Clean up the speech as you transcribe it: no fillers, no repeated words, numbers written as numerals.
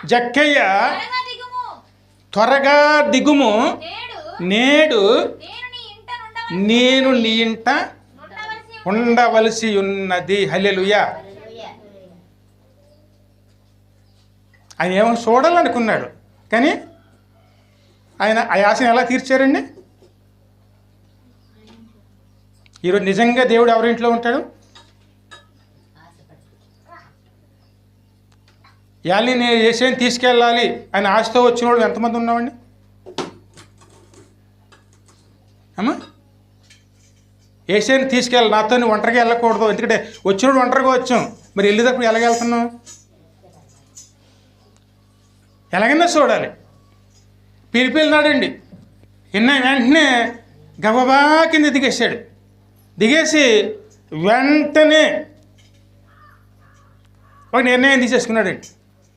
జక్కయ్య త్వరగా దిగుము, నేడు నేను నీ ఇంట ఉండవలసి ఉన్నది. హల్లెలూయా. ఆయన ఏమో చూడాలనుకున్నాడు, కానీ ఆయన ఆ ఆశని ఎలా తీర్చారండి? ఈరోజు నిజంగా దేవుడు ఎవరింట్లో ఉంటాడు? యాలి నేను ఏసేని తీసుకెళ్ళాలి అని ఆశతో వచ్చిన వాళ్ళు ఎంతమంది ఉన్నామండి అమ్మా? ఏసేని తీసుకెళ్ళాలి, నాతో నువ్వు ఒంటరిగా వెళ్ళకూడదు, ఎందుకంటే వచ్చినప్పుడు ఒంటరిగా వచ్చాం, మరి వెళ్ళేటప్పుడు ఎలాగెళ్తున్నాం? ఎలాగైనా చూడాలి. పిలిపిల్లినాడండి, విన్న వెంటనే గబబా కింద దిగేసాడు. దిగేసి వెంటనే ఒక నిర్ణయం తీసేసుకున్నాడండి.